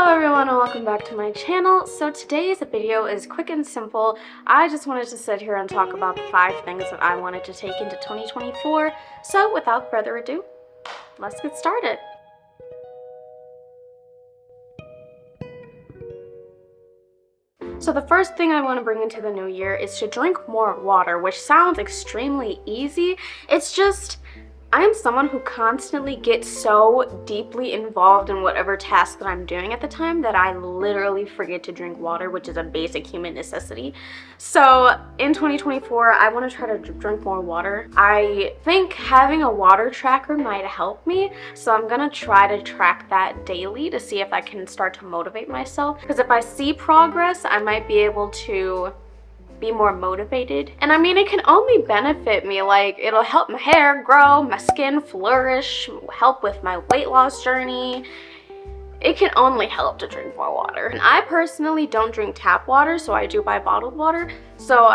everyone and welcome back to my channel. So today's video is quick and simple. I just wanted to sit here and talk about the 5 things that I wanted to take into 2024. So without further ado, let's get started. So the first thing I want to bring into the new year is to drink more water, which sounds extremely easy. It's just, I am someone who constantly gets so deeply involved in whatever task that I'm doing at the time that I literally forget to drink water, which is a basic human necessity. So in 2024, I want to try to drink more water. I think having a water tracker might help me, so I'm gonna try to track that daily to see if I can start to motivate myself, because if I see progress, I might be able to be more motivated. And I mean, it can only benefit me. Like, it'll help my hair grow, my skin flourish, help with my weight loss journey. It can only help to drink more water. And I personally don't drink tap water, so I do buy bottled water. So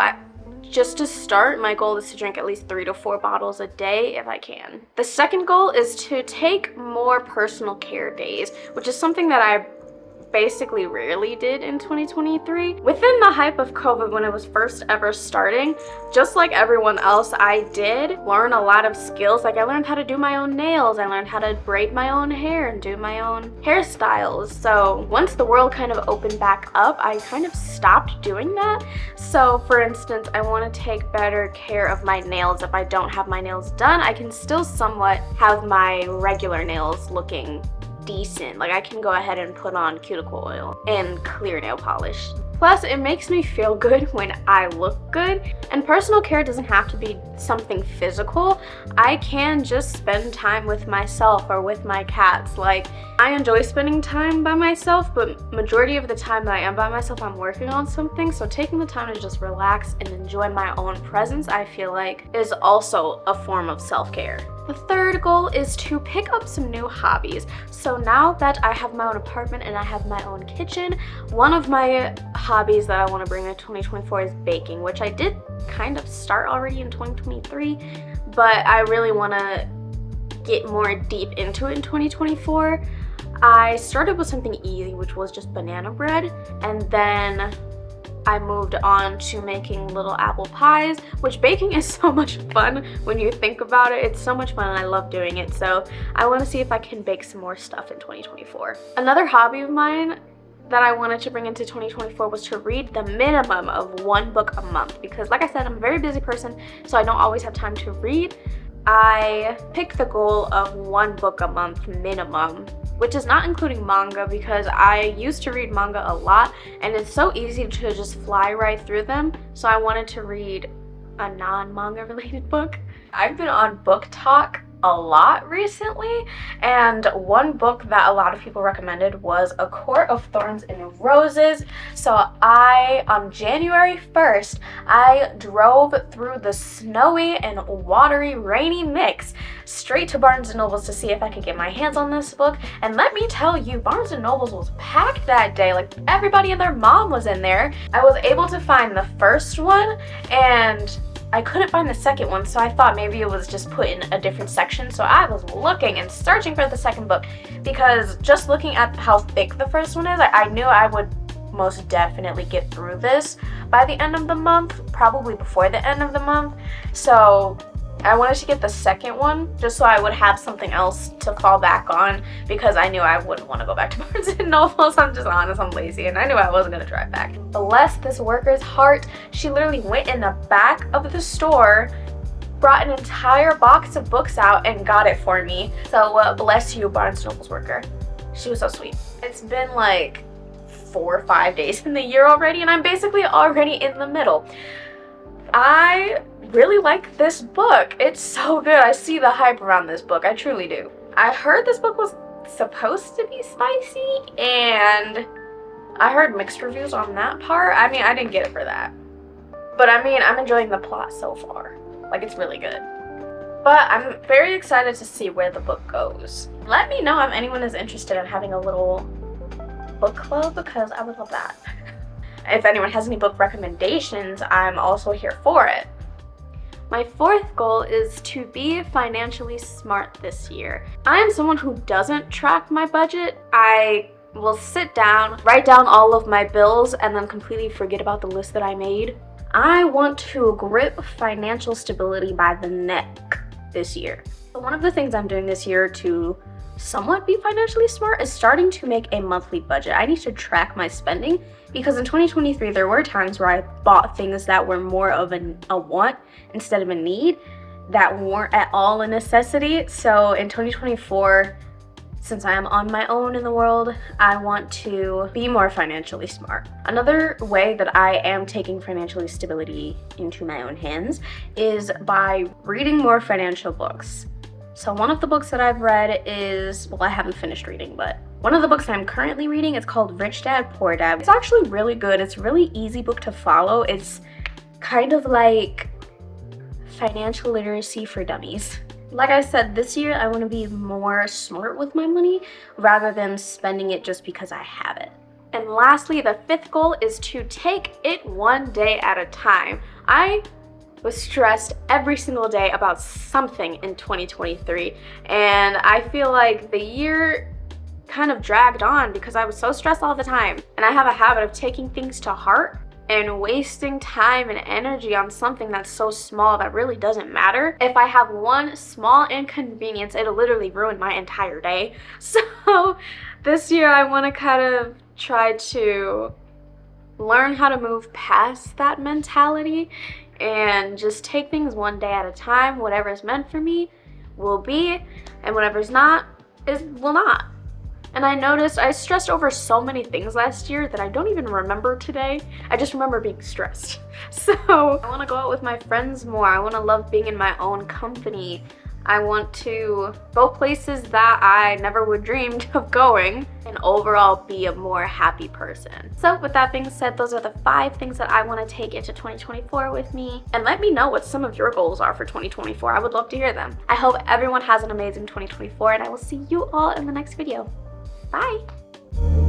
just to start, my goal is to drink at least 3 to 4 bottles a day if I can. The second goal is to take more personal care days, which is something that I basically rarely did in 2023. Within the hype of COVID, when it was first ever starting, just like everyone else, I did learn a lot of skills. Like, I learned how to do my own nails, I learned how to braid my own hair and do my own hairstyles. So once the world kind of opened back up, I kind of stopped doing that. So for instance, I want to take better care of my nails. If I don't have my nails done, I can still somewhat have my regular nails looking decent. Like, I can go ahead and put on cuticle oil and clear nail polish. Plus, it makes me feel good when I look good. And personal care doesn't have to be something physical. I can just spend time with myself or with my cats. Like, I enjoy spending time by myself, but majority of the time that I am by myself, I'm working on something. So taking the time to just relax and enjoy my own presence, I feel like, is also a form of self-care. The third goal is to pick up some new hobbies. So now that I have my own apartment and I have my own kitchen, one of my hobbies that I want to bring in 2024 is baking, which I did kind of start already in 2023, but I really want to get more deep into it in 2024. I started with something easy, which was just banana bread, and then I moved on to making little apple pies, which baking is so much fun when you think about it. It's so much fun and I love doing it. So I want to see if I can bake some more stuff in 2024. Another hobby of mine that I wanted to bring into 2024 was to read the minimum of 1 book a month, because like I said, I'm a very busy person, so I don't always have time to read. I picked the goal of 1 book a month minimum, which is not including manga, because I used to read manga a lot and it's so easy to just fly right through them. So I wanted to read a non-manga related book. I've been on Book Talk a lot recently, and one book that a lot of people recommended was A Court of Thorns and Roses. So on January 1st, I drove through the snowy and watery rainy mix straight to Barnes & Noble's to see if I could get my hands on this book. And let me tell you, Barnes & Noble's was packed that day. Like, everybody and their mom was in there. I was able to find the first one and I couldn't find the second one, so I thought maybe it was just put in a different section. So I was looking and searching for the second book, because just looking at how thick the first one is, I knew I would most definitely get through this by the end of the month, probably before the end of the month. So I wanted to get the second one just so I would have something else to fall back on, because I knew I wouldn't want to go back to Barnes & Noble's. I'm just honest, I'm lazy, and I knew I wasn't going to drive back. Bless this worker's heart. She literally went in the back of the store, brought an entire box of books out, and got it for me. So bless you, Barnes & Noble's worker. She was so sweet. It's been like 4 or 5 days in the year already, and I'm basically already in the middle. I really like this book. It's so good. I see the hype around this book. I truly do. I heard this book was supposed to be spicy, and I heard mixed reviews on that part. I mean, I didn't get it for that. But I mean, I'm enjoying the plot so far. Like, it's really good. But I'm very excited to see where the book goes. Let me know if anyone is interested in having a little book club, because I would love that. If anyone has any book recommendations, I'm also here for it. My fourth goal is to be financially smart this year. I am someone who doesn't track my budget. I will sit down, write down all of my bills, and then completely forget about the list that I made. I want to grip financial stability by the neck this year. So one of the things I'm doing this year to somewhat be financially smart is starting to make a monthly budget. I need to track my spending because in 2023 there were times where I bought things that were more of a want instead of a need, that weren't at all a necessity. So in 2024, since I am on my own in the world, I want to be more financially smart. Another way that I am taking financial stability into my own hands is by reading more financial books. So one of the books that I've read is, well, I haven't finished reading, but one of the books I'm currently reading is called Rich Dad, Poor Dad. It's actually really good. It's a really easy book to follow. It's kind of like financial literacy for dummies. Like I said, this year I want to be more smart with my money rather than spending it just because I have it. And lastly, the fifth goal is to take it one day at a time. I was stressed every single day about something in 2023, and I feel like the year kind of dragged on because I was so stressed all the time. And I have a habit of taking things to heart and wasting time and energy on something that's so small that really doesn't matter. If I have one small inconvenience, it'll literally ruin my entire day. So this year I want to kind of try to learn how to move past that mentality and just take things one day at a time. Whatever's meant for me will be, and whatever's not will not. And I noticed I stressed over so many things last year that I don't even remember today. I just remember being stressed. So I want to go out with my friends more. I want to love being in my own company. I want to go places that I never would dreamed of going and overall be a more happy person. So with that being said, those are the 5 things that I want to take into 2024 with me. And let me know what some of your goals are for 2024. I would love to hear them. I hope everyone has an amazing 2024, and I will see you all in the next video. Bye!